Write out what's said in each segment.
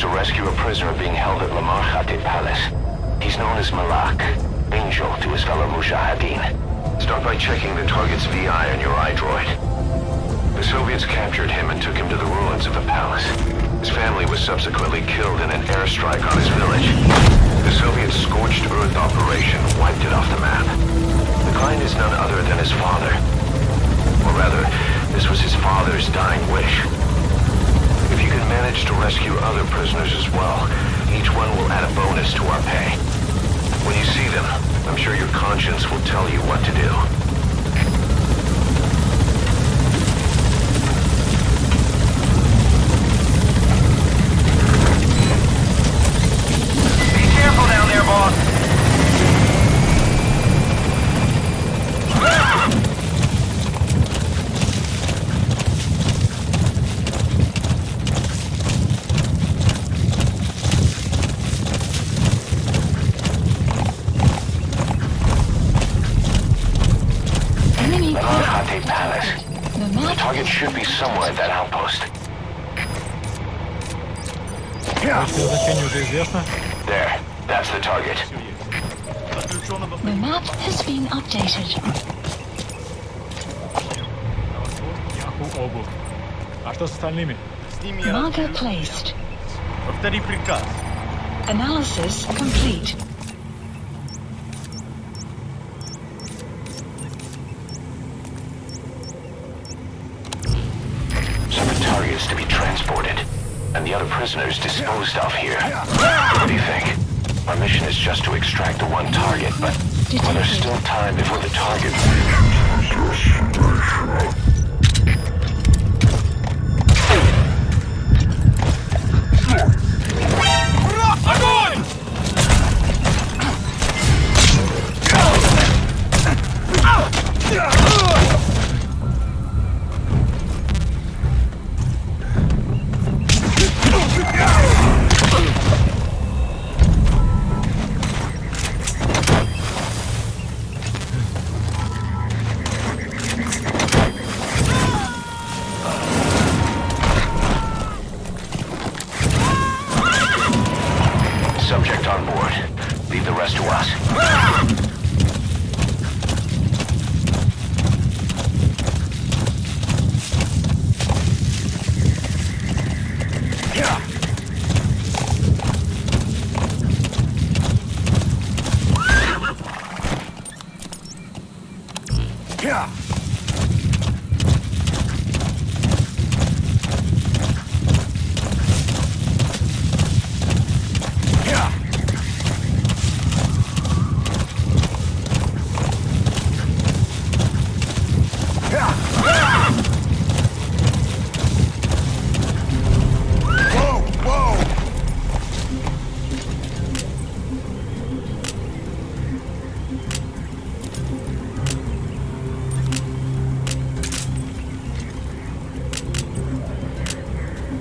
to rescue a prisoner being held at Lamar Khatib Palace. He's known as Malak, Angel to his fellow Mujahideen. Start by checking the target's VI on your iDroid. The Soviets captured him and took him to the ruins of the palace. His family was subsequently killed in an airstrike on his village. The Soviet scorched earth operation wiped it off the map. The client is none other than his father. Or rather, this was his father's dying wish. If you can manage to rescue other prisoners as well, each one will add a bonus to our pay. When you see them, I'm sure your conscience will tell you what to do. Be careful down there, boss! Target should be somewhere at that outpost. There, that's the target. The map has been updated. А что с остальными? Marker placed. Повтори приказ. Analysis complete. Targets to be transported, and the other prisoners disposed of here. What do you think? Our mission is just to extract the one target, but there's still time before the target... Subject on board. Leave the rest to us.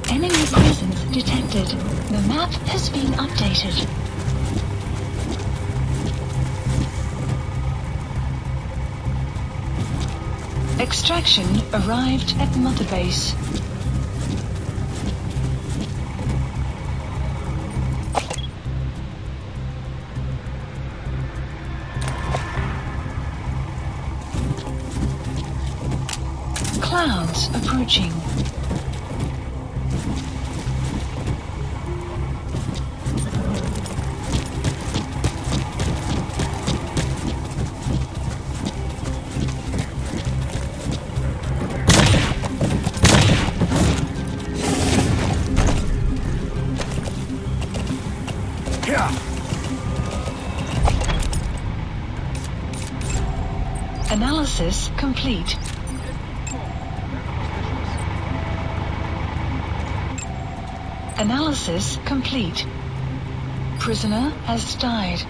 Enemy presence detected. The map has been updated. Extraction arrived at Mother Base. Clouds approaching. Analysis complete. Analysis complete. Prisoner has died.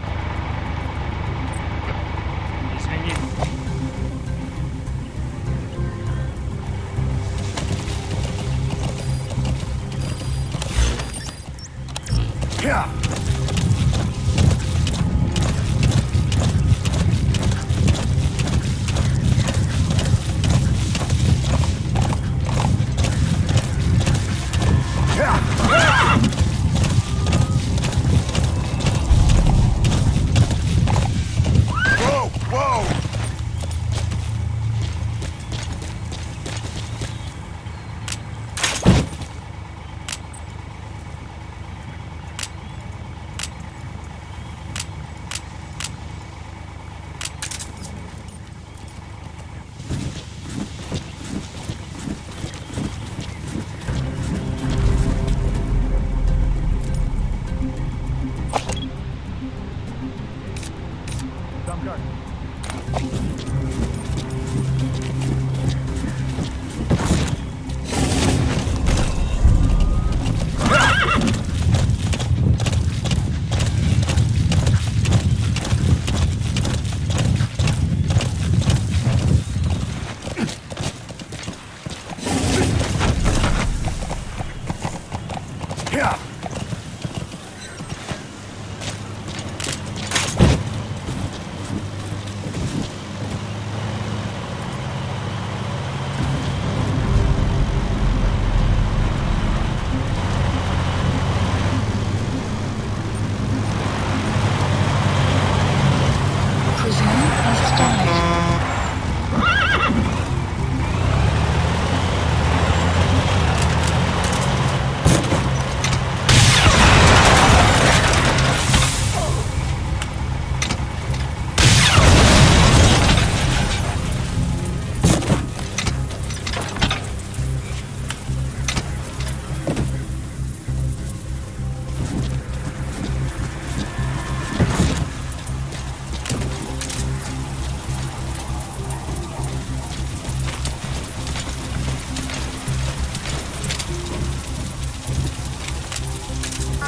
You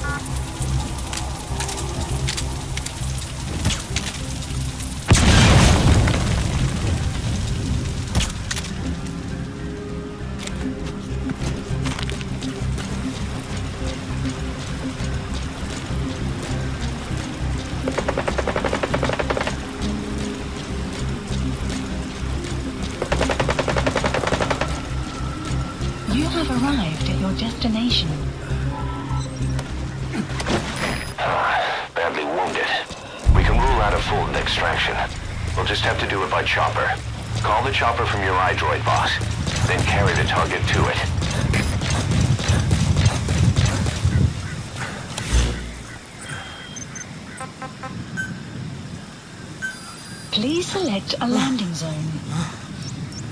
have arrived at your destination. Badly wounded. We can rule out a full extraction. We'll just have to do it by chopper. Call the chopper from your iDroid, boss. Then carry the target to it. Please select a landing zone.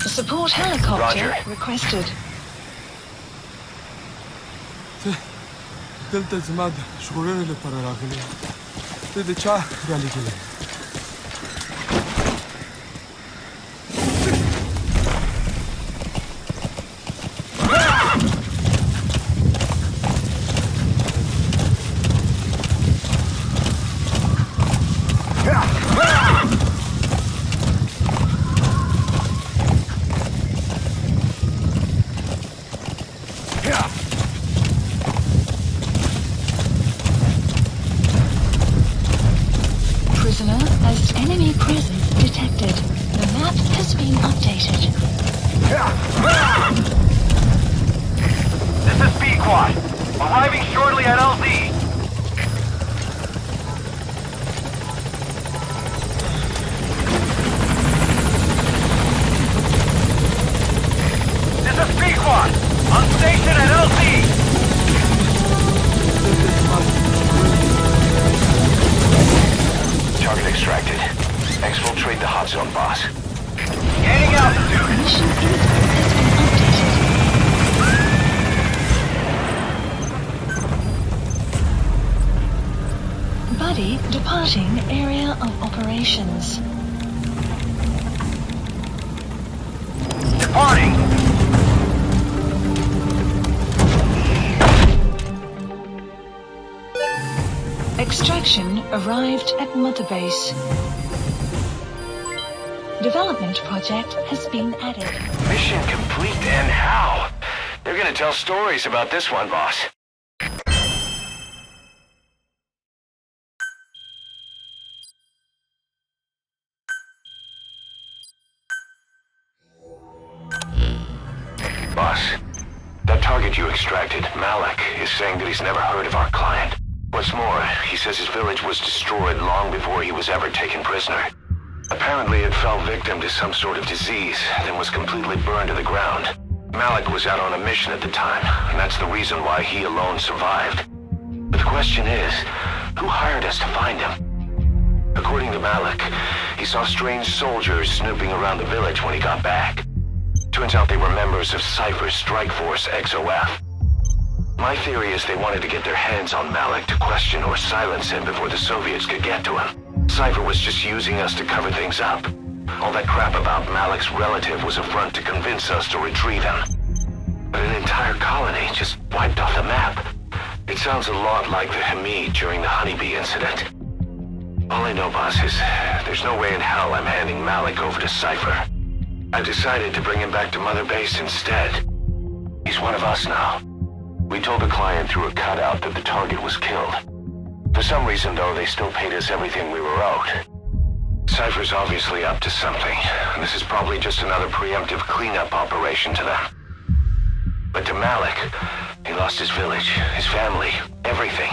The support helicopter Roger. requested. دلتا زماد شغلنا لپاره راغلی ته د چا را لګلې Prisoner as enemy presence detected. The map has been updated. This is B-Quad. Arriving shortly at LZ. This is B-Quad. On station at LZ. Target extracted. Exfiltrate the hot zone, boss. Gaining altitude. Mission info has been updated. Buddy departing area of operations. Departing. Extraction arrived at Mother Base. Development project has been added. Mission complete, and how? They're gonna tell stories about this one, boss. Boss, that target you extracted, Malik, is saying that he's never heard of our client. What's more, he says his village was destroyed long before he was ever taken prisoner. Apparently it fell victim to some sort of disease, then was completely burned to the ground. Malik was out on a mission at the time, and that's the reason why he alone survived. But the question is, who hired us to find him? According to Malik, he saw strange soldiers snooping around the village when he got back. Turns out they were members of Cypher's strike force, XOF. My theory is they wanted to get their hands on Malik to question or silence him before the Soviets could get to him. Cypher was just using us to cover things up. All that crap about Malik's relative was a front to convince us to retrieve him. But an entire colony just wiped off the map. It sounds a lot like the Hamid during the Honeybee incident. All I know, boss, is there's no way in hell I'm handing Malik over to Cypher. I decided to bring him back to Mother Base instead. He's one of us now. We told the client through a cutout that the target was killed. For some reason, though, they still paid us everything we were owed. Cypher's obviously up to something, and this is probably just another preemptive cleanup operation to them. But to Malik, he lost his village, his family, everything,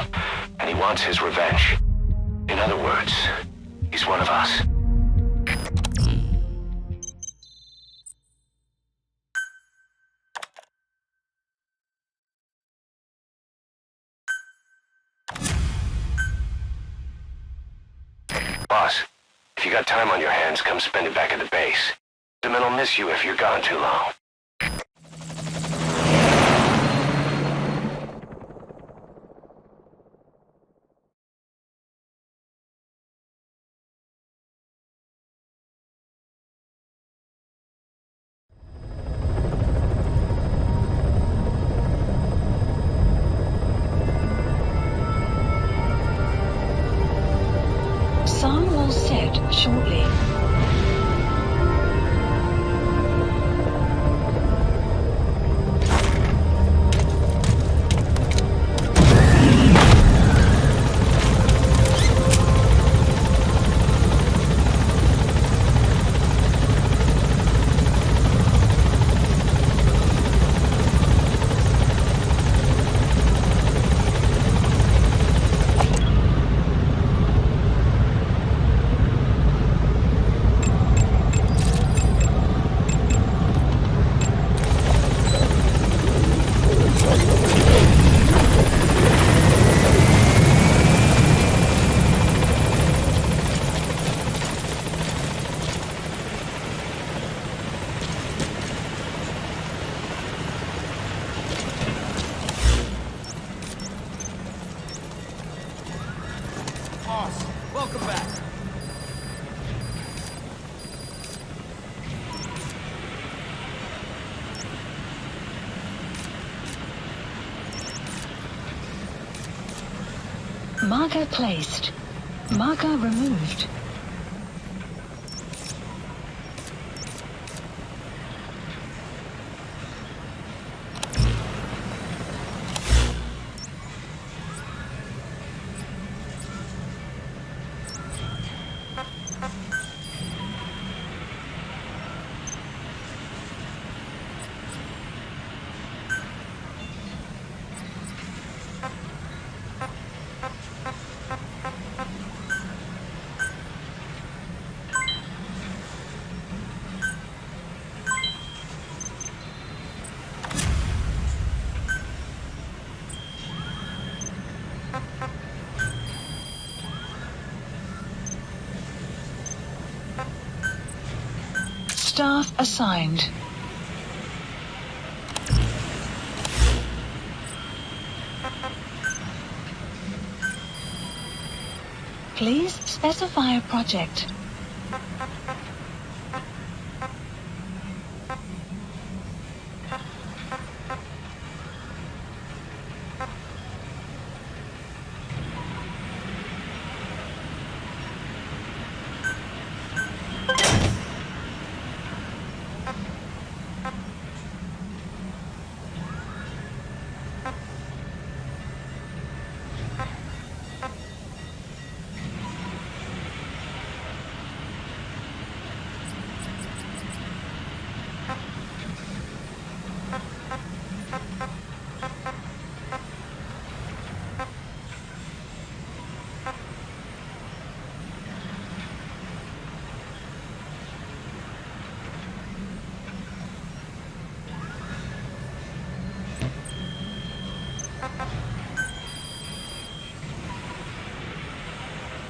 and he wants his revenge. In other words, he's one of us. Boss, if you got time on your hands, come spend it back at the base. The men will miss you if you're gone too long. all set shortly. Welcome back. Marker placed. Marker removed. Staff assigned. Please specify a project.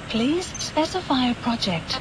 Please specify a project.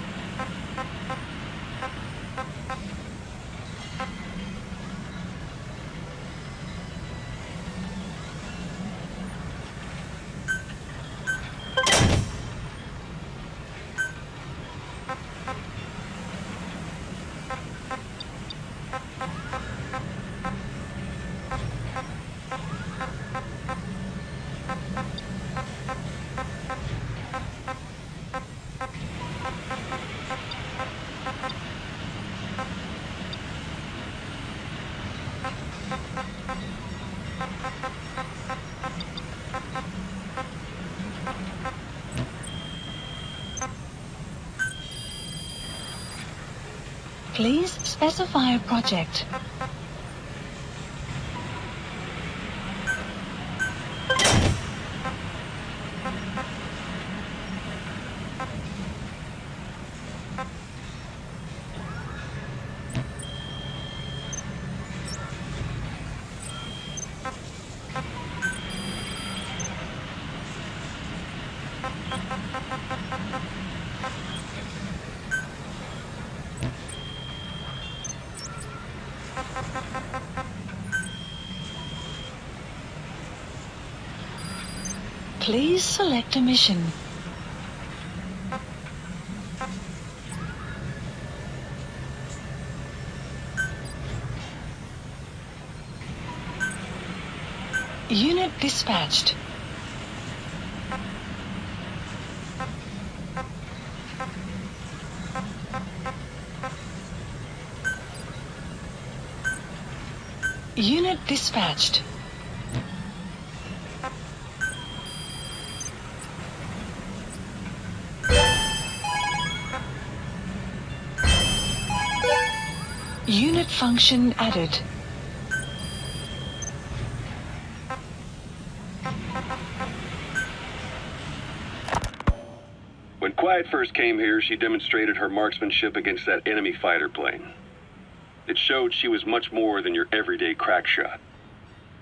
Please specify a project. Please select a mission. Unit dispatched. Unit dispatched. Unit function added. When Quiet first came here, she demonstrated her marksmanship against that enemy fighter plane. It showed she was much more than your everyday crack shot.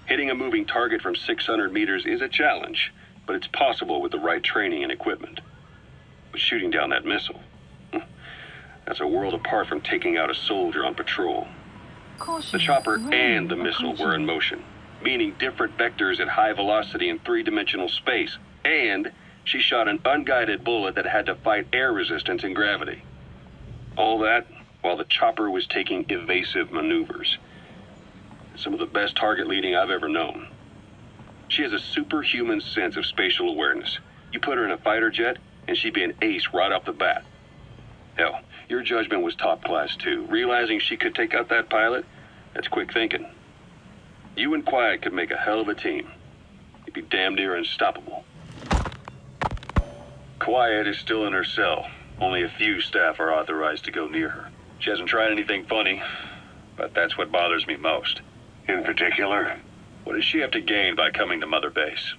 Hitting a moving target from 600 meters is a challenge, but it's possible with the right training and equipment. But shooting down that missile, that's a world apart from taking out a soldier on patrol. The chopper and the missile were in motion, meaning different vectors at high velocity in three-dimensional space, and she shot an unguided bullet that had to fight air resistance and gravity. All that while the chopper was taking evasive maneuvers. Some of the best target leading I've ever known. She has a superhuman sense of spatial awareness. You put her in a fighter jet, and she'd be an ace right off the bat. Hell, your judgment was top class too. Realizing she could take out that pilot, that's quick thinking. You and Quiet could make a hell of a team. You'd be damn near unstoppable. Quiet is still in her cell. Only a few staff are authorized to go near her. She hasn't tried anything funny, but that's what bothers me most. In particular? What does she have to gain by coming to Mother Base?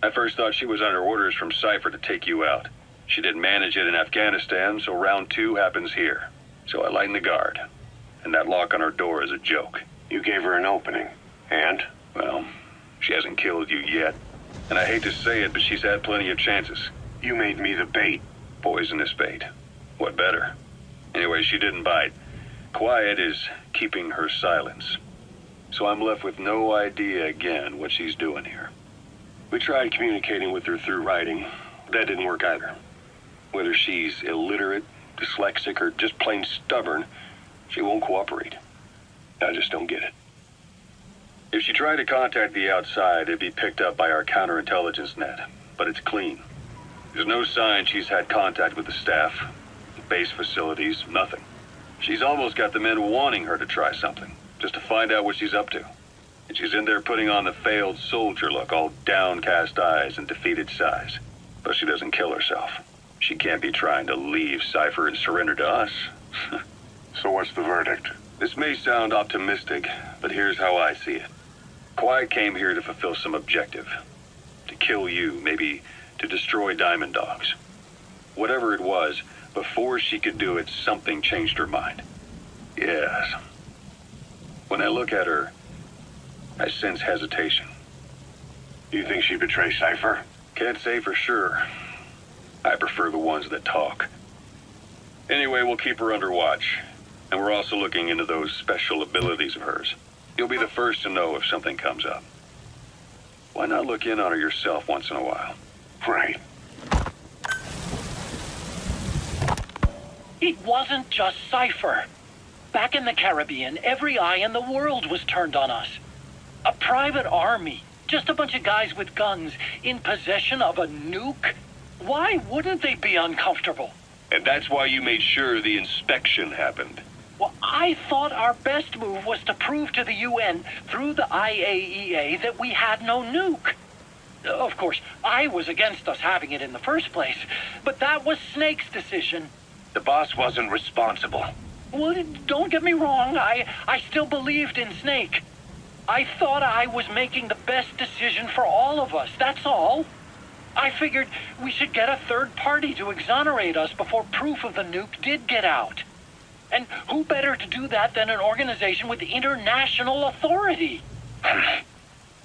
I first thought she was under orders from Cypher to take you out. She didn't manage it in Afghanistan, so round 2 happens here. So I lighten the guard. And that lock on her door is a joke. You gave her an opening. And? Well, she hasn't killed you yet. And I hate to say it, but she's had plenty of chances. You made me the bait. Poisonous bait. What better? Anyway, she didn't bite. Quiet is keeping her silence. So I'm left with no idea again what she's doing here. We tried communicating with her through writing. That didn't work either. Whether she's illiterate, dyslexic, or just plain stubborn, she won't cooperate. I just don't get it. If she tried to contact the outside, it'd be picked up by our counterintelligence net. But it's clean. There's no sign she's had contact with the staff, base facilities, nothing. She's almost got the men wanting her to try something, just to find out what she's up to. And she's in there putting on the failed soldier look, all downcast eyes and defeated sighs. But she doesn't kill herself. She can't be trying to leave Cypher and surrender to us. So what's the verdict? This may sound optimistic, but here's how I see it. Quiet came here to fulfill some objective. To kill you, maybe to destroy Diamond Dogs. Whatever it was, before she could do it, something changed her mind. Yes. When I look at her, I sense hesitation. You think she'd betray Cypher? Can't say for sure. I prefer the ones that talk. Anyway, we'll keep her under watch. And we're also looking into those special abilities of hers. You'll be the first to know if something comes up. Why not look in on her yourself once in a while? Right. It wasn't just Cypher. Back in the Caribbean, every eye in the world was turned on us. A private army, just a bunch of guys with guns, in possession of a nuke? Why wouldn't they be uncomfortable? And that's why you made sure the inspection happened. Well, I thought our best move was to prove to the UN through the IAEA that we had no nuke. Of course, I was against us having it in the first place, but that was Snake's decision. The boss wasn't responsible. Well, don't get me wrong, I still believed in Snake. I thought I was making the best decision for all of us, that's all. I figured we should get a third party to exonerate us before proof of the nuke did get out. And who better to do that than an organization with international authority?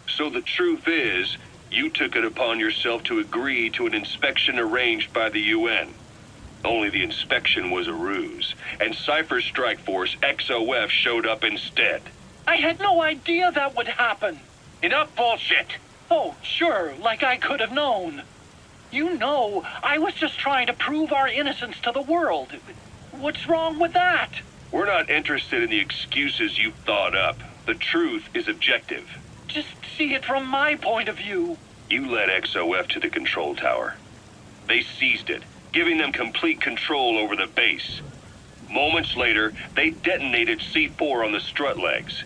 So the truth is, you took it upon yourself to agree to an inspection arranged by the UN. Only the inspection was a ruse, and Cypher's strike force, XOF, showed up instead. I had no idea that would happen. Enough bullshit! Oh, sure, like I could have known. You know, I was just trying to prove our innocence to the world. What's wrong with that? We're not interested in the excuses you've thought up. The truth is objective. Just see it from my point of view. You led XOF to the control tower. They seized it, giving them complete control over the base. Moments later, they detonated C4 on the strut legs.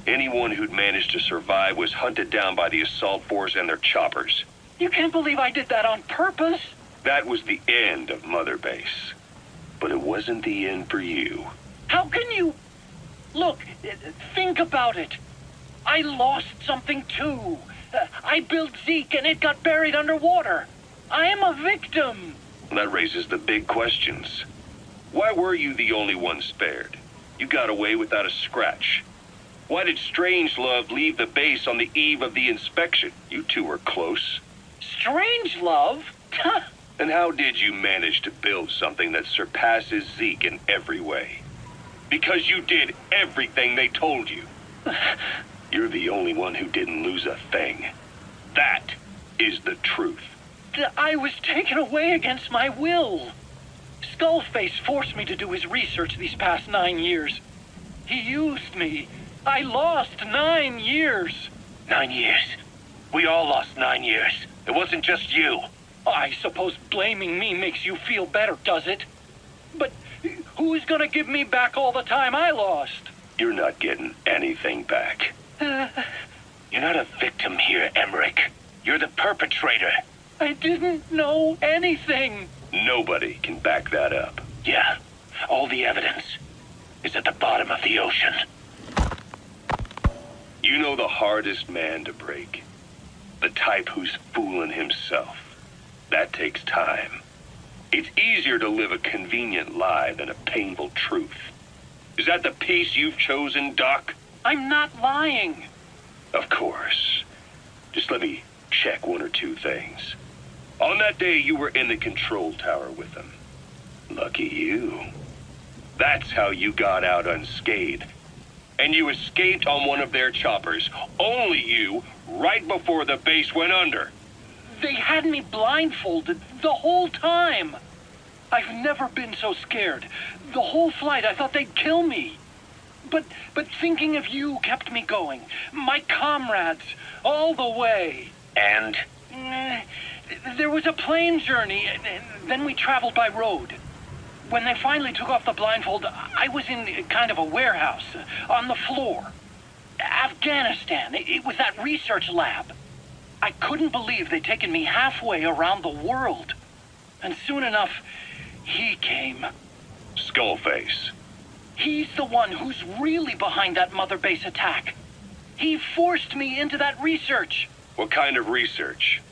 Anyone who'd managed to survive was hunted down by the assault force and their choppers. You can't believe I did that on purpose. That was the end of Mother Base. But it wasn't the end for you. How can you... Look, think about it. I lost something too. I built Zeke and it got buried underwater. I am a victim. That raises the big questions. Why were you the only one spared? You got away without a scratch. Why did Strangelove leave the base on the eve of the inspection? You two were close. Strangelove? And how did you manage to build something that surpasses Zeke in every way? Because you did everything they told you. You're the only one who didn't lose a thing. That is the truth. I was taken away against my will. Skullface forced me to do his research these past 9 years. He used me. I lost 9 years. 9 years. We all lost 9 years. It wasn't just you. I suppose blaming me makes you feel better, does it? But who's gonna give me back all the time I lost? You're not getting anything back. You're not a victim here, Emmerich. You're the perpetrator. I didn't know anything. Nobody can back that up. Yeah, all the evidence is at the bottom of the ocean. You know the hardest man to break. The type who's fooling himself. That takes time. It's easier to live a convenient lie than a painful truth. Is that the piece you've chosen, Doc? I'm not lying. Of course. Just let me check one or two things. On that day, you were in the control tower with them. Lucky you. That's how you got out unscathed. And you escaped on one of their choppers. Only you, right before the base went under. They had me blindfolded the whole time. I've never been so scared. The whole flight, I thought they'd kill me. But thinking of you kept me going. My comrades, all the way. And? There was a plane journey, and then we traveled by road. When they finally took off the blindfold, I was in kind of a warehouse, on the floor. Afghanistan, it was that research lab. I couldn't believe they'd taken me halfway around the world. And soon enough, he came. Skullface. He's the one who's really behind that Mother Base attack. He forced me into that research. What kind of research?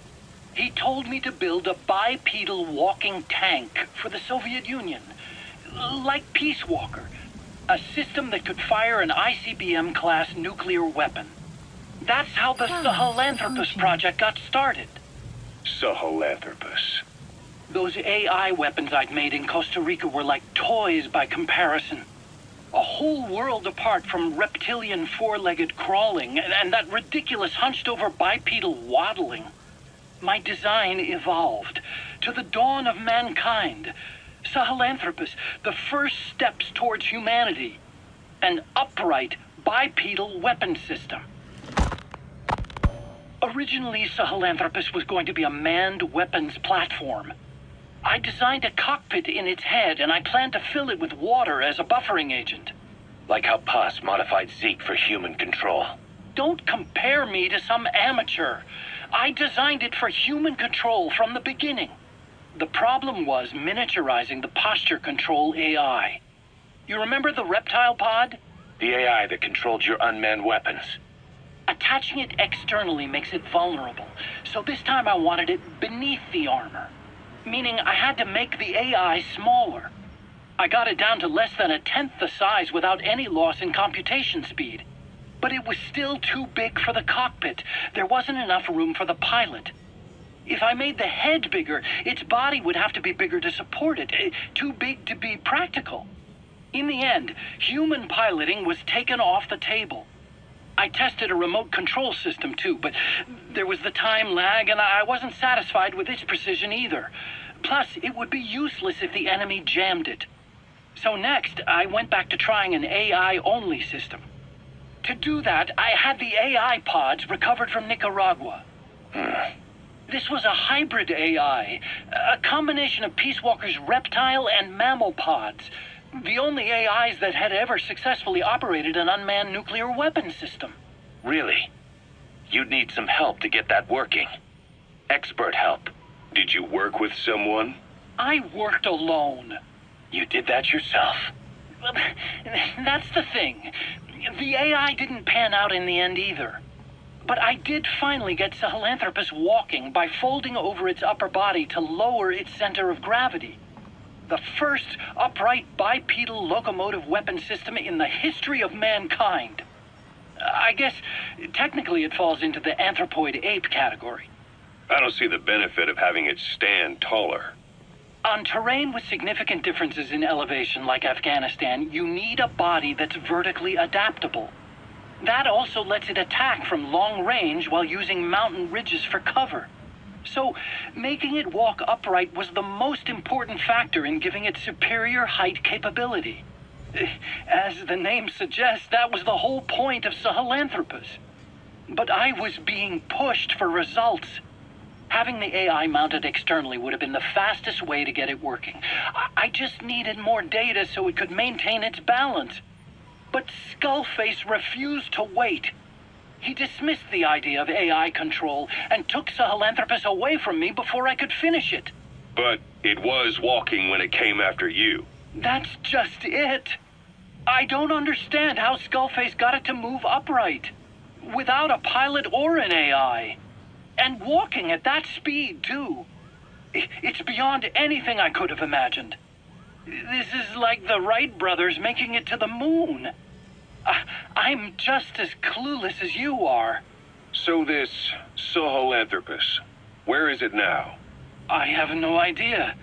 He told me to build a bipedal walking tank for the Soviet Union. Like Peace Walker. A system that could fire an ICBM-class nuclear weapon. That's how the Sahelanthropus project got started. Sahelanthropus. Those AI weapons I'd made in Costa Rica were like toys by comparison. A whole world apart from reptilian four-legged crawling and that ridiculous hunched-over bipedal waddling. My design evolved. To the dawn of mankind. Sahelanthropus, the first steps towards humanity. An upright bipedal weapon system. Originally, Sahelanthropus was going to be a manned weapons platform. I designed a cockpit in its head, and I planned to fill it with water as a buffering agent. Like how Paz modified Zeke for human control. Don't compare me to some amateur. I designed it for human control from the beginning. The problem was miniaturizing the posture control AI. You remember the reptile pod? The AI that controlled your unmanned weapons. Attaching it externally makes it vulnerable, so this time I wanted it beneath the armor. Meaning I had to make the AI smaller. I got it down to less than 1/10 the size without any loss in computation speed. But it was still too big for the cockpit. There wasn't enough room for the pilot. If I made the head bigger, its body would have to be bigger to support it. Too big to be practical. In the end, human piloting was taken off the table. I tested a remote control system too, but there was the time lag and I wasn't satisfied with its precision either. Plus, it would be useless if the enemy jammed it. So next, I went back to trying an AI-only system. To do that, I had the AI pods recovered from Nicaragua. This was a hybrid AI, a combination of Peace Walker's reptile and mammal pods. The only AIs that had ever successfully operated an unmanned nuclear weapon system. Really? You'd need some help to get that working. Expert help. Did you work with someone? I worked alone. You did that yourself. Well, that's the thing. The AI didn't pan out in the end either. But I did finally get Sahelanthropus walking by folding over its upper body to lower its center of gravity. The first upright bipedal locomotive weapon system in the history of mankind. I guess technically it falls into the anthropoid ape category. I don't see the benefit of having it stand taller. On terrain with significant differences in elevation like Afghanistan, you need a body that's vertically adaptable. That also lets it attack from long range while using mountain ridges for cover. So, making it walk upright was the most important factor in giving it superior height capability. As the name suggests, that was the whole point of Sahelanthropus. But I was being pushed for results. Having the AI mounted externally would have been the fastest way to get it working. I just needed more data so it could maintain its balance. But Skullface refused to wait. He dismissed the idea of AI control and took Sahelanthropus away from me before I could finish it. But it was walking when it came after you. That's just it. I don't understand how Skullface got it to move upright, without a pilot or an AI. And walking at that speed, too. It's beyond anything I could have imagined. This is like the Wright brothers making it to the moon. I'm just as clueless as you are. So this Sahelanthropus, where is it now? I have no idea.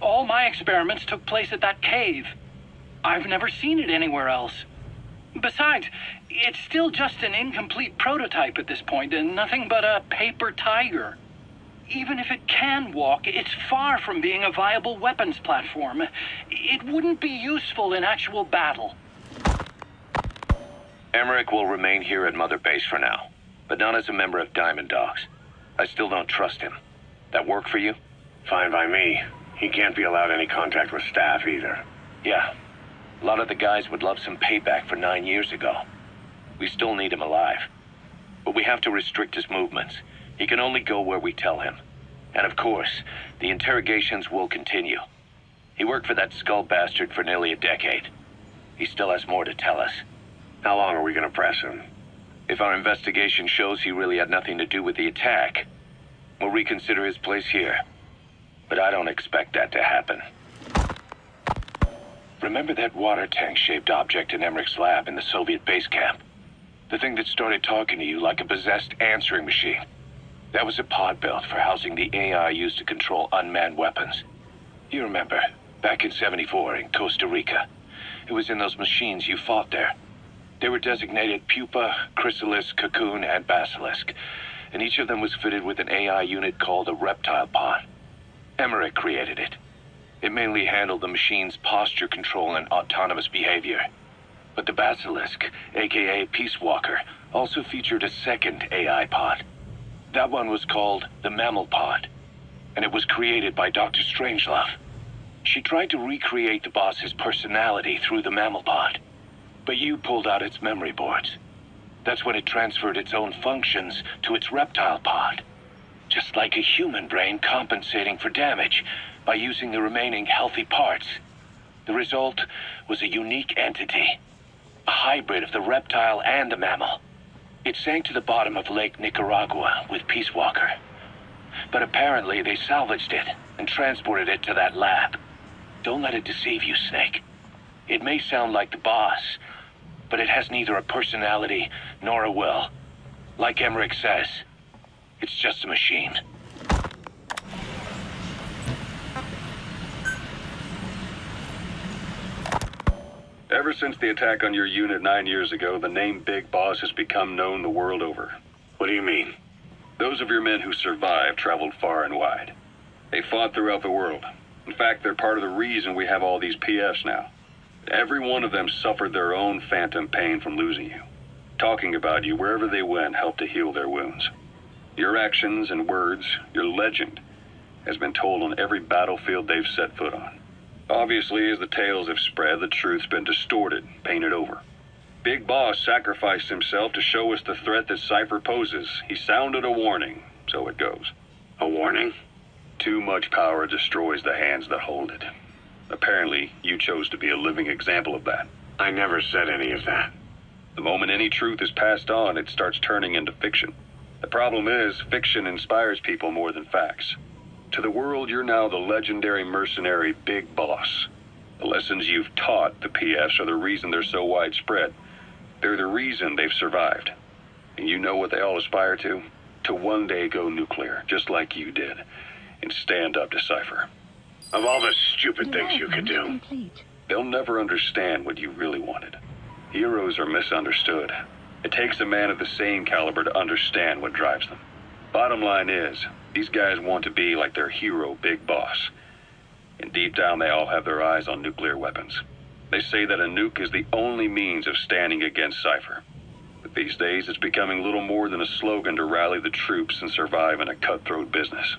All my experiments took place at that cave. I've never seen it anywhere else. Besides, it's still just an incomplete prototype at this point, and nothing but a paper tiger. Even if it can walk, it's far from being a viable weapons platform. It wouldn't be useful in actual battle. Emmerich will remain here at Mother Base for now, but not as a member of Diamond Dogs. I still don't trust him. That work for you? Fine by me. He can't be allowed any contact with staff either. Yeah. A lot of the guys would love some payback for 9 years ago. We still need him alive. But we have to restrict his movements. He can only go where we tell him. And of course, the interrogations will continue. He worked for that skull bastard for nearly a decade. He still has more to tell us. How long are we gonna press him? If our investigation shows he really had nothing to do with the attack, we'll reconsider his place here. But I don't expect that to happen. Remember that water tank-shaped object in Emmerich's lab in the Soviet base camp? The thing that started talking to you like a possessed answering machine. That was a pod built for housing the AI used to control unmanned weapons. You remember, back in '74 in Costa Rica. It was in those machines you fought there. They were designated Pupa, Chrysalis, Cocoon, and Basilisk, and each of them was fitted with an AI unit called a reptile pod. Emmerich created it. It mainly handled the machine's posture control and autonomous behavior. But the Basilisk, aka Peace Walker, also featured a second AI pod. That one was called the Mammal Pod, and it was created by Dr. Strangelove. She tried to recreate the boss's personality through the Mammal Pod, but you pulled out its memory boards. That's when it transferred its own functions to its reptile pod. Just like a human brain compensating for damage by using the remaining healthy parts. The result was a unique entity, a hybrid of the reptile and the mammal. It sank to the bottom of Lake Nicaragua with Peace Walker. But apparently they salvaged it and transported it to that lab. Don't let it deceive you, Snake. It may sound like the boss, but it has neither a personality nor a will. Like Emmerich says, it's just a machine. Ever since the attack on your unit 9 years ago, the name Big Boss has become known the world over. What do you mean? Those of your men who survived traveled far and wide. They fought throughout the world. In fact, they're part of the reason we have all these PFs now. Every one of them suffered their own phantom pain from losing you. Talking about you wherever they went helped to heal their wounds. Your actions and words, your legend, has been told on every battlefield they've set foot on. Obviously, as the tales have spread, the truth's been distorted, painted over. Big Boss sacrificed himself to show us the threat that Cypher poses. He sounded a warning, so it goes. A warning? Too much power destroys the hands that hold it. Apparently, you chose to be a living example of that. I never said any of that. The moment any truth is passed on, it starts turning into fiction. The problem is, fiction inspires people more than facts. To the world, you're now the legendary mercenary Big Boss. The lessons you've taught the PFs are the reason they're so widespread. They're the reason they've survived. And you know what they all aspire to? To one day go nuclear, just like you did, and stand up to Cypher. Of all the stupid things you could do. Complete. They'll never understand what you really wanted. Heroes are misunderstood. It takes a man of the same caliber to understand what drives them. Bottom line is, these guys want to be like their hero, Big Boss. And deep down, they all have their eyes on nuclear weapons. They say that a nuke is the only means of standing against Cypher. But these days, it's becoming little more than a slogan to rally the troops and survive in a cutthroat business.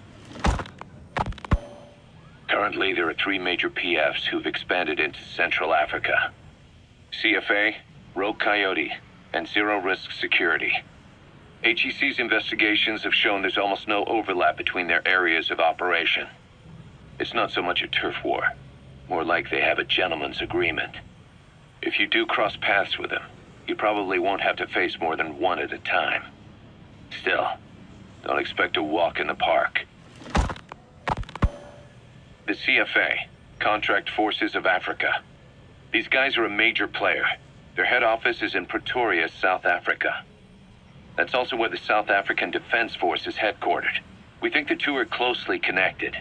Currently, there are 3 major PFs who've expanded into Central Africa. CFA, Rogue Coyote, and Zero Risk Security. HEC's investigations have shown there's almost no overlap between their areas of operation. It's not so much a turf war, more like they have a gentleman's agreement. If you do cross paths with them, you probably won't have to face more than one at a time. Still, don't expect a walk in the park. The CFA, Contract Forces of Africa. These guys are a major player. Their head office is in Pretoria, South Africa. That's also where the South African Defense Force is headquartered. We think the two are closely connected.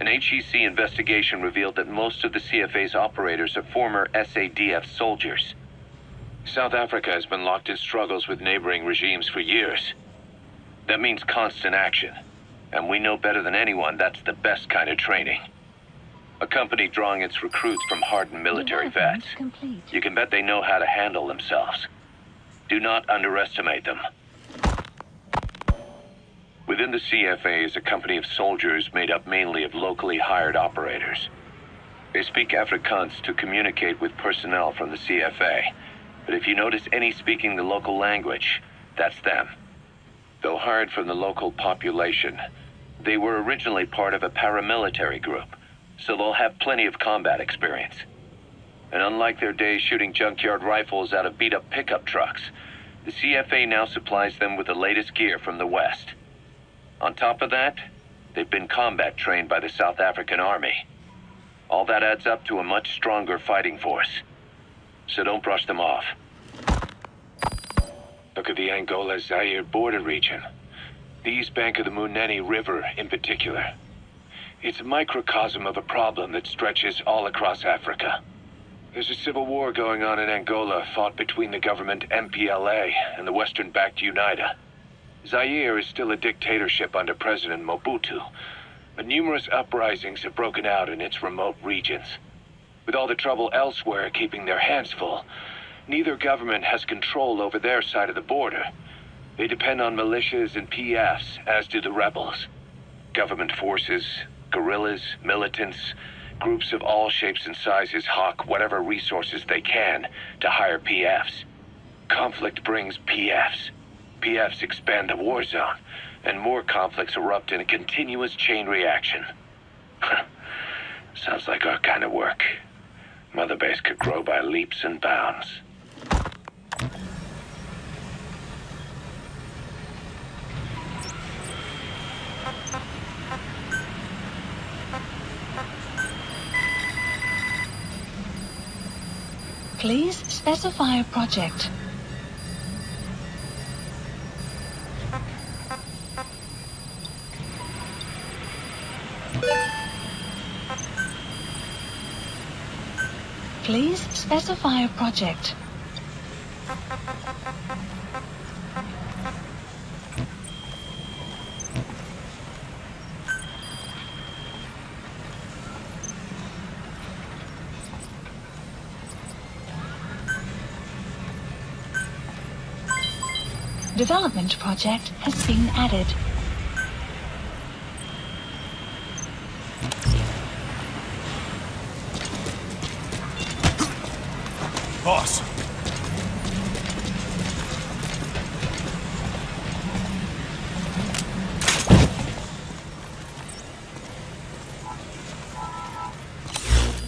An HEC investigation revealed that most of the CFA's operators are former SADF soldiers. South Africa has been locked in struggles with neighboring regimes for years. That means constant action. And we know better than anyone that's the best kind of training. A company drawing its recruits from hardened military vets. Complete. You can bet they know how to handle themselves. Do not underestimate them. Within the CFA is a company of soldiers made up mainly of locally hired operators. They speak Afrikaans to communicate with personnel from the CFA. But if you notice any speaking the local language, that's them. Though hired from the local population, they were originally part of a paramilitary group, so they'll have plenty of combat experience. And unlike their days shooting junkyard rifles out of beat-up pickup trucks, the CFA now supplies them with the latest gear from the West. On top of that, they've been combat trained by the South African Army. All that adds up to a much stronger fighting force. So don't brush them off. Look at the Angola-Zaire border region. The east bank of the Munene River in particular. It's a microcosm of a problem that stretches all across Africa. There's a civil war going on in Angola fought between the government MPLA and the Western-backed UNITA. Zaire is still a dictatorship under President Mobutu, but numerous uprisings have broken out in its remote regions. With all the trouble elsewhere keeping their hands full, neither government has control over their side of the border. They depend on militias and PFs, as do the rebels. Government forces, guerrillas, militants, groups of all shapes and sizes hawk whatever resources they can to hire PFs. Conflict brings PFs. PFs expand the war zone, and more conflicts erupt in a continuous chain reaction. Sounds like our kind of work. Mother Base could grow by leaps and bounds. Please specify a project. Please specify a project. Development project has been added. Boss.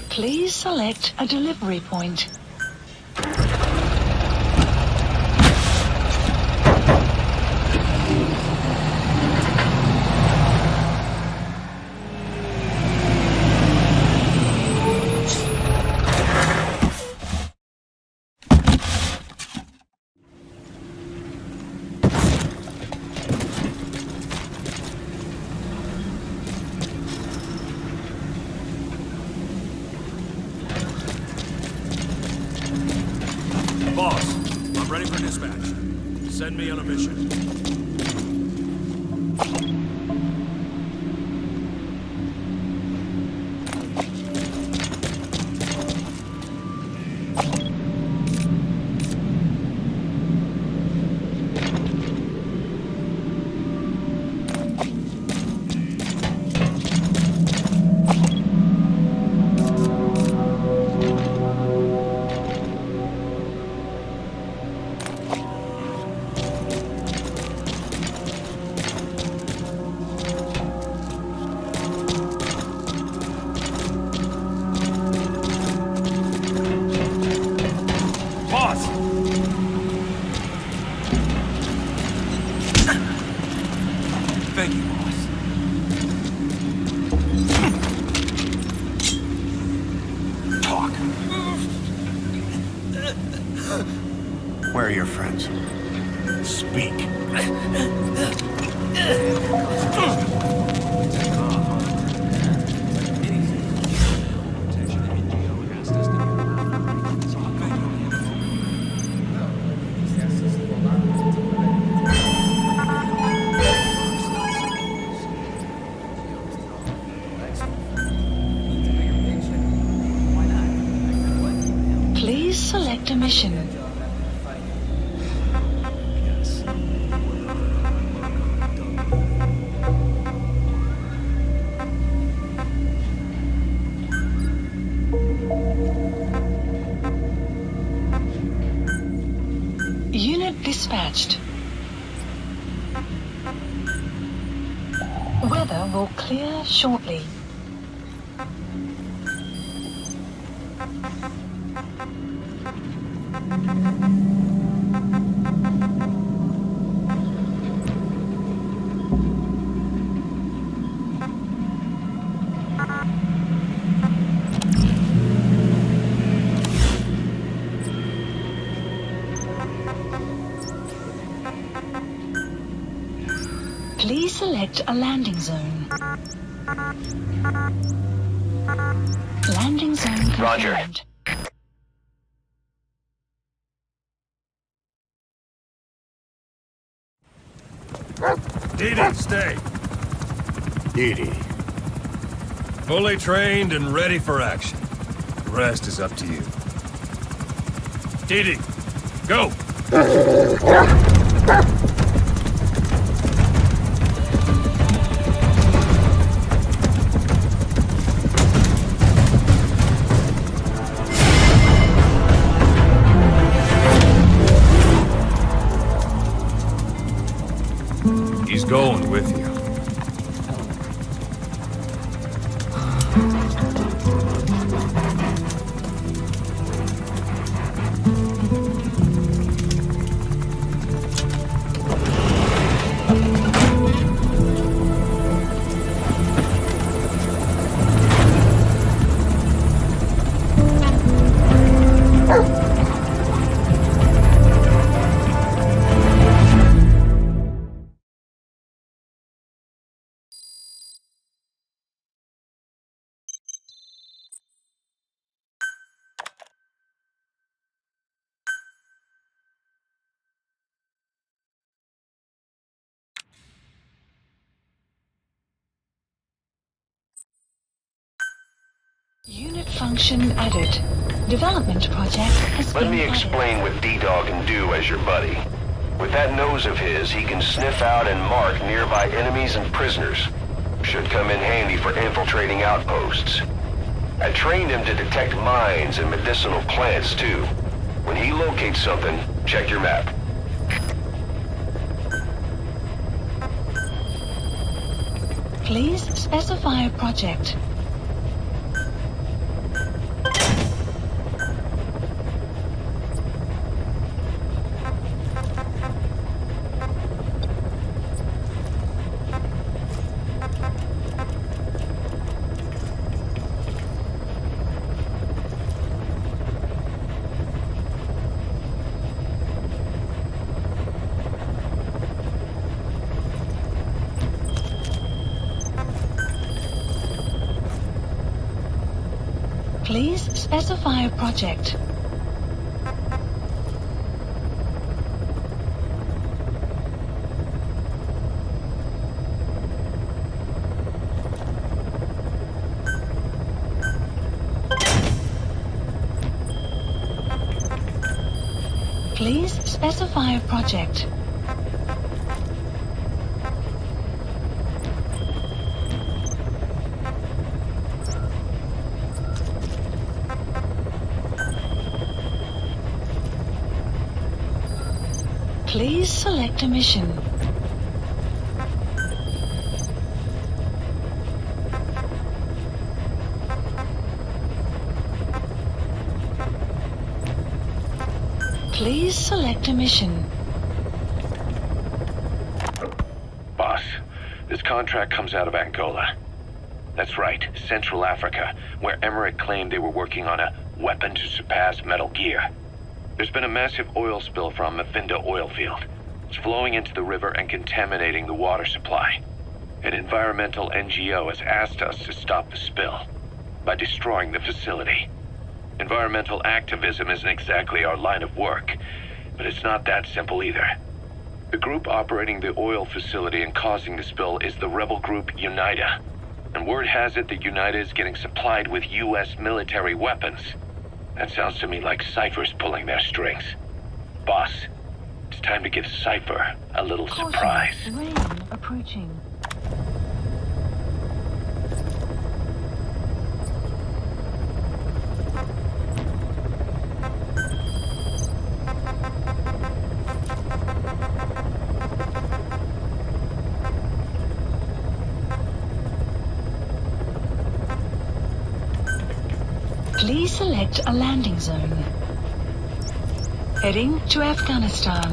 Please select a delivery point. Boss, I'm ready for dispatch. Send me on a mission. Thank you, boss. Talk. Where are your friends? Speak. Please select a mission. Unit dispatched. Weather will clear shortly. Please select a landing zone. Landing zone confirmed. Roger. Didi, stay. Didi. Fully trained and ready for action. The rest is up to you. Didi, go! He's going with you. Unit function added. Development project has Let been me added. explain what D-Dog can do as your buddy. With that nose of his, he can sniff out and mark nearby enemies and prisoners. Should come in handy for infiltrating outposts. I trained him to detect mines and medicinal plants, too. When he locates something, check your map. Please specify a project. Please specify a project. Please specify a project. Please select a mission. Please select a mission. Boss, this contract comes out of Angola. That's right, Central Africa, where Emmerich claimed they were working on a weapon to surpass Metal Gear. There's been a massive oil spill from Mafinda oil field. It's flowing into the river and contaminating the water supply. An environmental NGO has asked us to stop the spill by destroying the facility. Environmental activism isn't exactly our line of work, but it's not that simple either. The group operating the oil facility and causing the spill is the rebel group UNITA. And word has it that UNITA is getting supplied with U.S. military weapons. That sounds to me like Cypher's pulling their strings. Boss, it's time to give Cypher a little surprise. Rain approaching. Please select a landing zone. Heading to Afghanistan.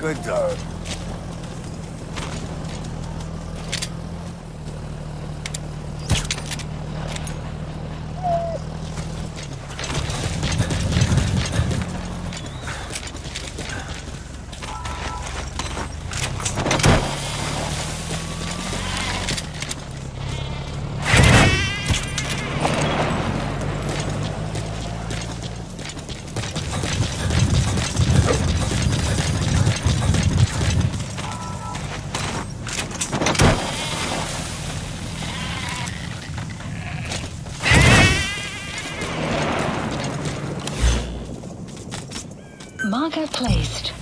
Good dog. Marker placed.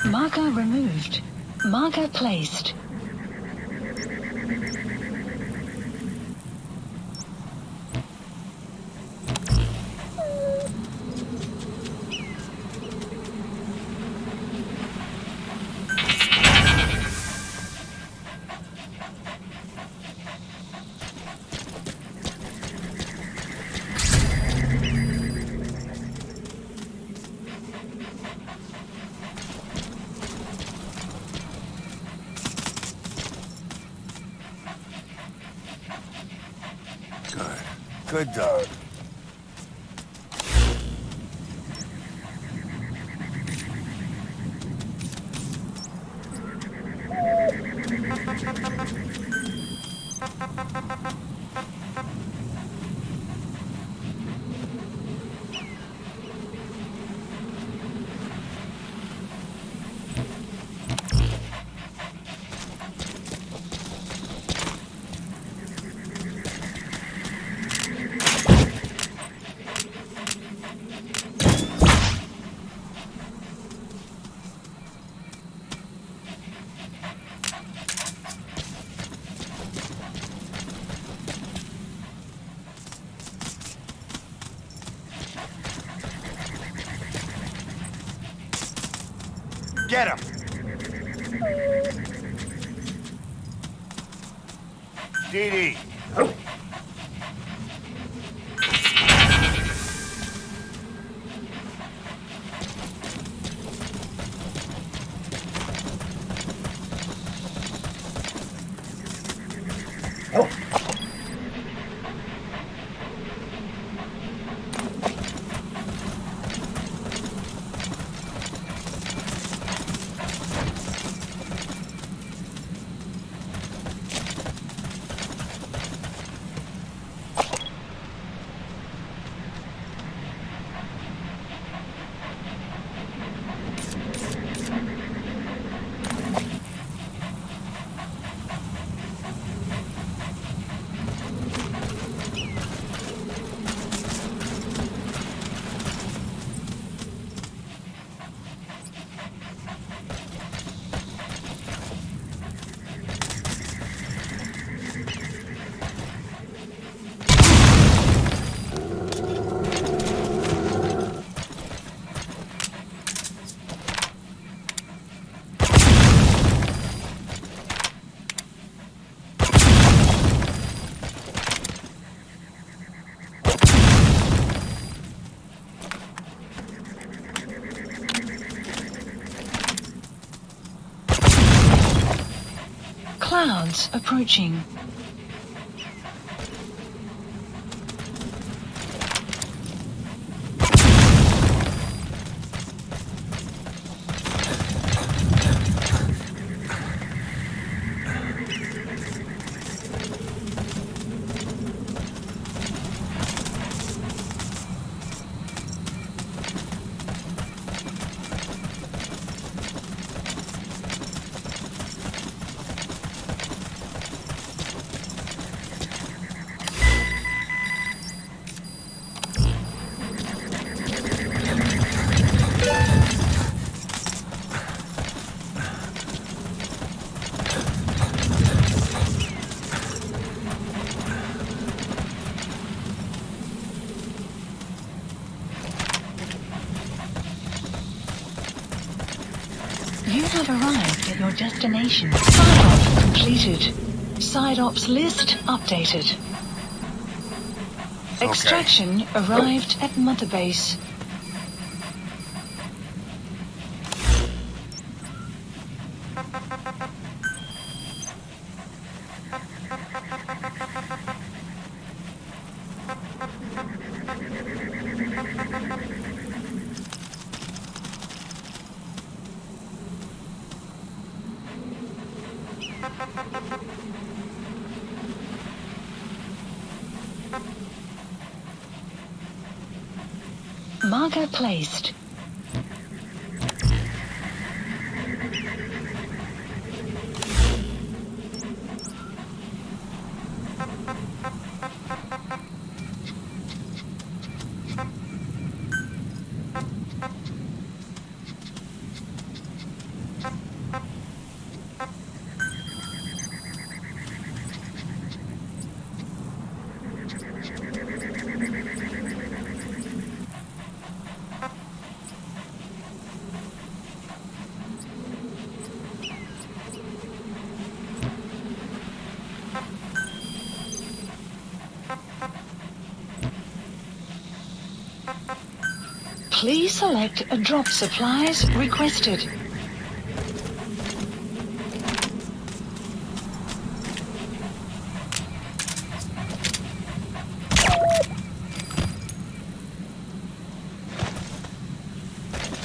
Marker removed. Marker placed. Good dog. Get him! DD. Clouds approaching. have arrived at your destination. Side op completed. Side ops list updated. Extraction arrived at Mother Base. Marker placed. Please select a drop supplies requested.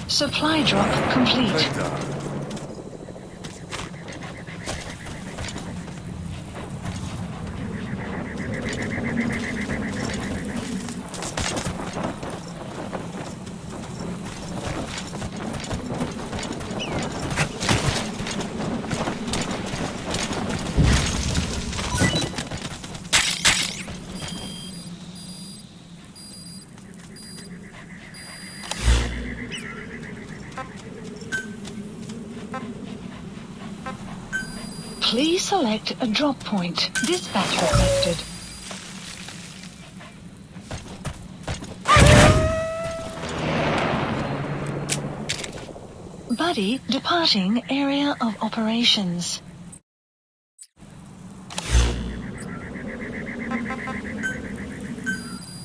Supply drop complete. Please select a drop point. Dispatch requested. Buddy departing area of operations.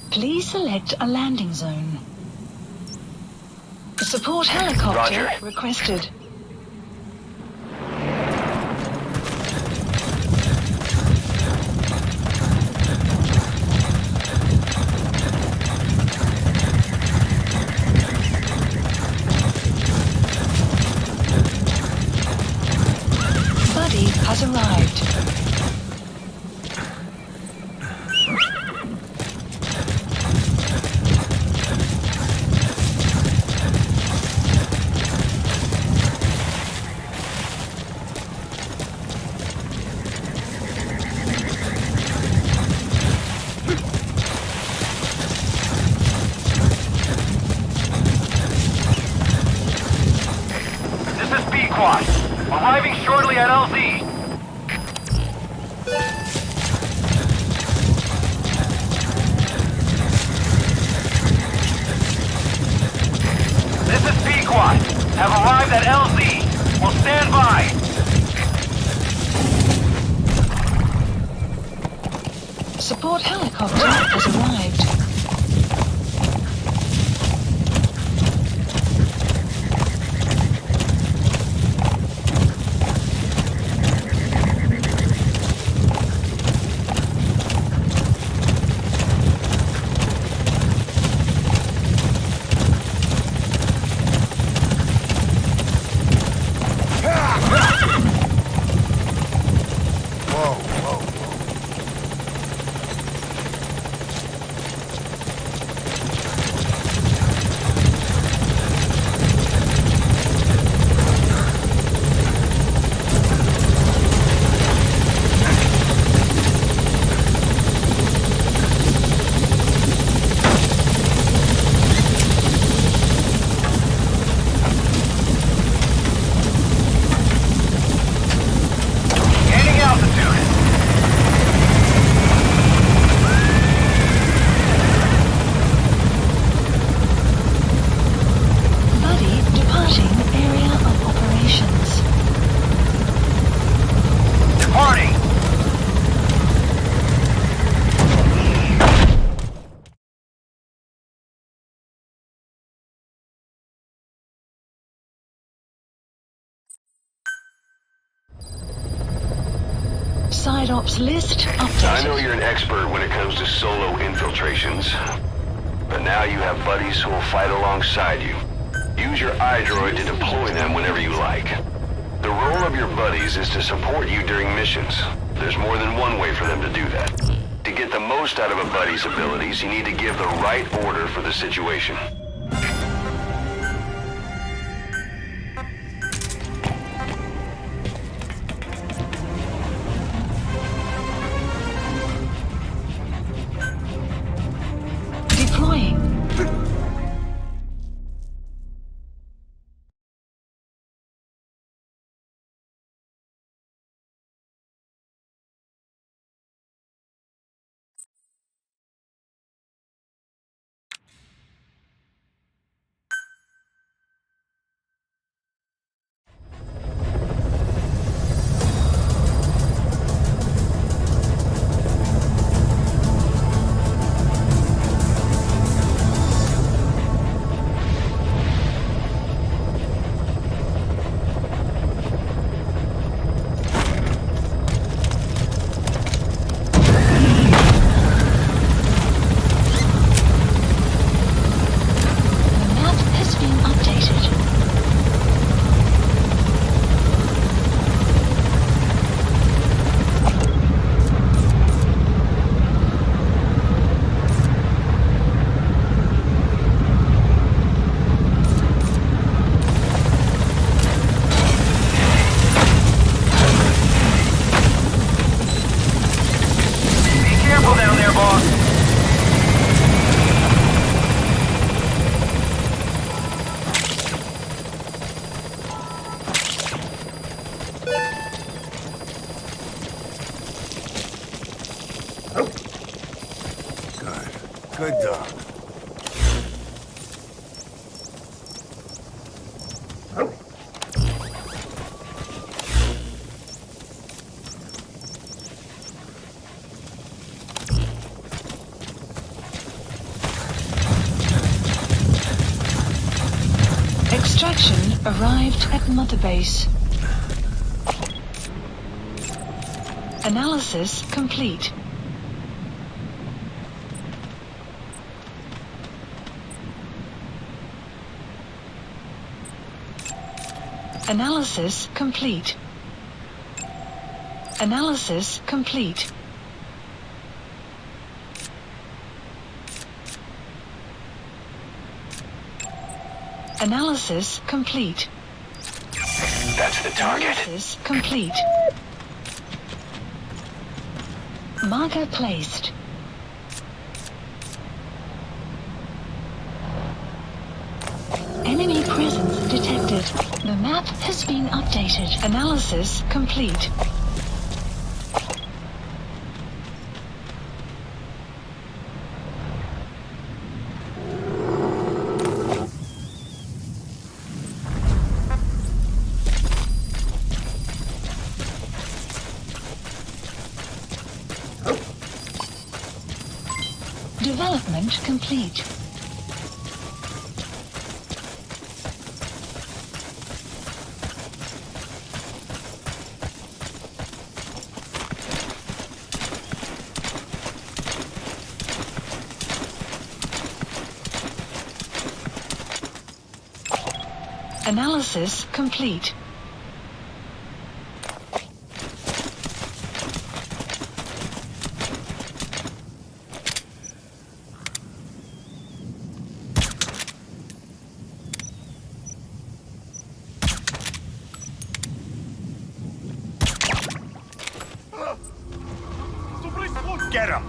Please select a landing zone. Support helicopter requested. Has arrived. This is B-Quad. Arriving shortly at LZ. This is B-Quad. Have arrived at LZ. Will stand by. Support helicopter has arrived. Side ops list I know updated. you're an expert when it comes to solo infiltrations, but now you have buddies who will fight alongside you. Use your iDroid to deploy them whenever you like. The role of your buddies is to support you during missions. There's more than one way for them to do that. To get the most out of a buddy's abilities, you need to give the right order for the situation. Deploying. The map has been updated. Be careful down there, boss. Good dog. Extraction arrived at Mother Base. Analysis complete. Analysis complete. Analysis complete. Analysis complete. That's the target. Analysis complete. Marker placed. Enemy presence detected. The map has been updated. Analysis complete. Development complete. Analysis complete. Get him!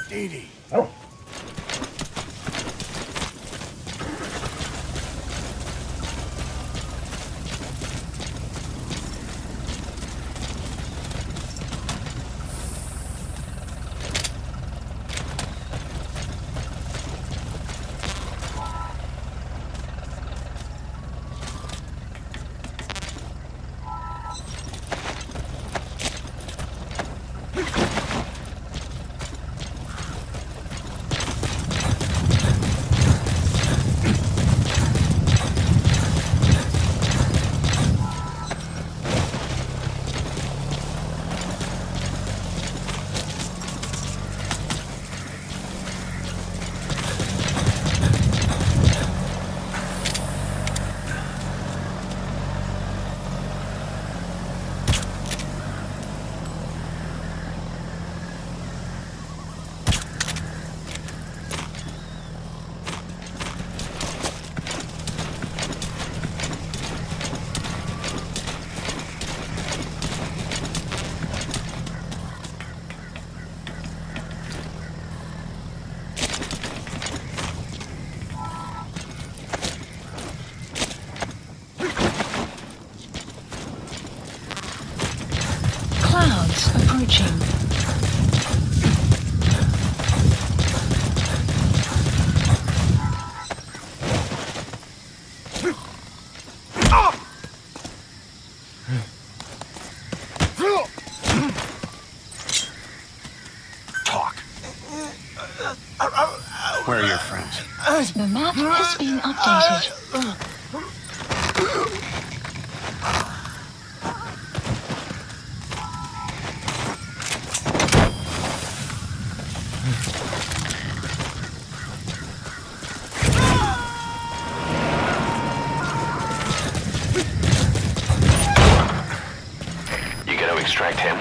Dee. clouds approaching. Talk. Where are your friends? The map has been updated. You gonna extract him?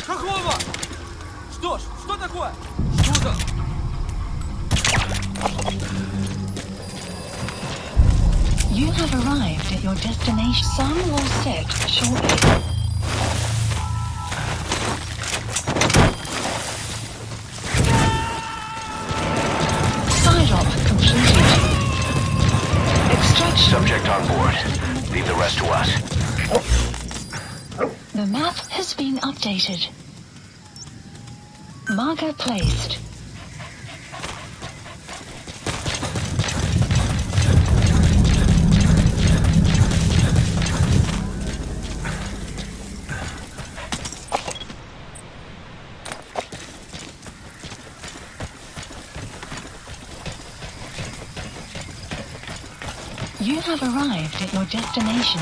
Какого? Что ж, что такое? Что-то... You have arrived at your destination. Sun will set shortly. Side op completed. Extraction. Subject on board. Leave the rest to us. The map has been updated. Marker placed. You have arrived at your destination.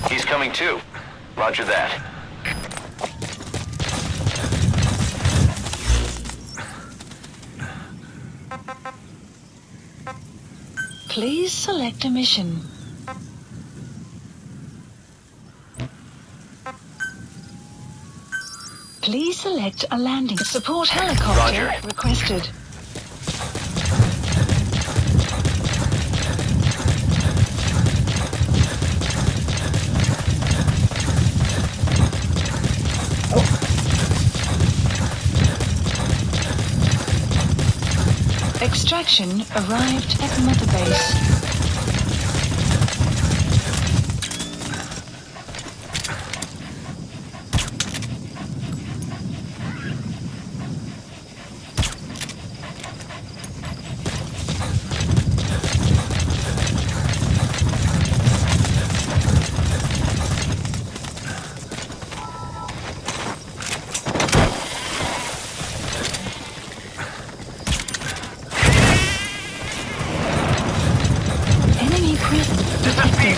He's coming too. Roger that. Please select a mission. Please select a landing. Support helicopter Roger. requested. Extraction arrived at Mother Base.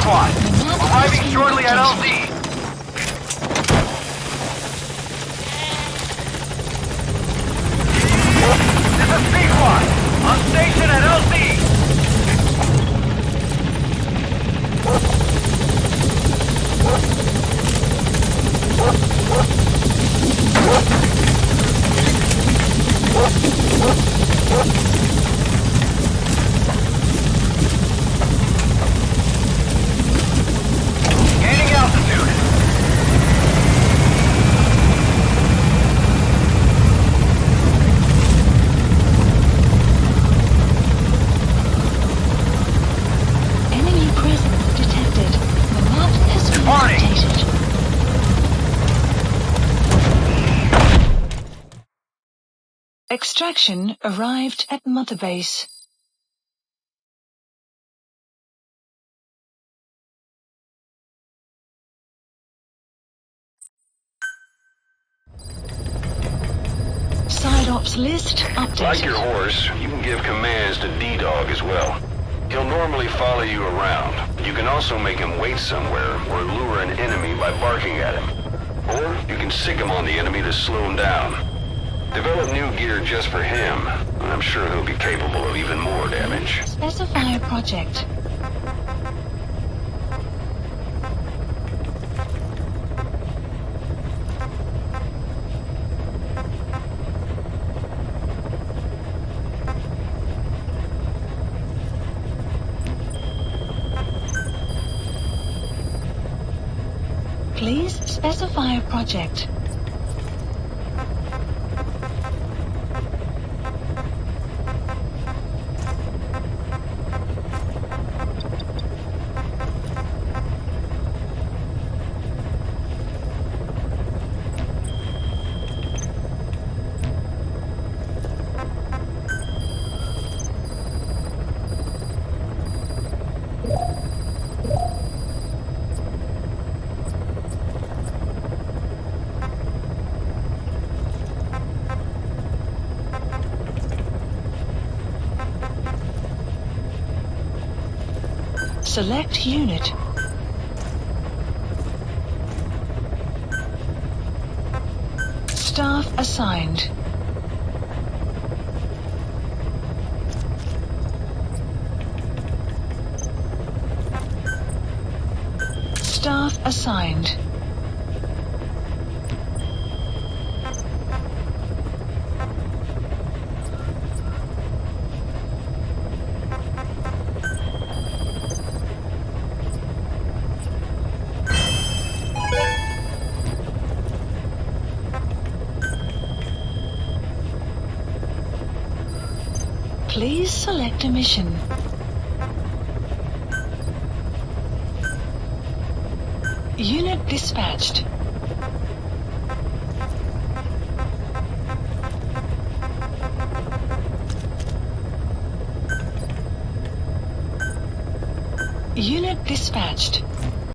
Squad, arriving shortly at LZ. This is B-Squad, on station at LZ. Gaining altitude. Extraction arrived at Mother Base. Side ops list updated. Like your horse, you can give commands to D-Dog as well. He'll normally follow you around. You can also make him wait somewhere or lure an enemy by barking at him. Or you can sick him on the enemy to slow him down. Develop new gear just for him, and I'm sure he'll be capable of even more damage. Specify a project. Please specify a project. Select unit. Staff assigned. Staff assigned. Please select a mission. Unit dispatched. Unit dispatched.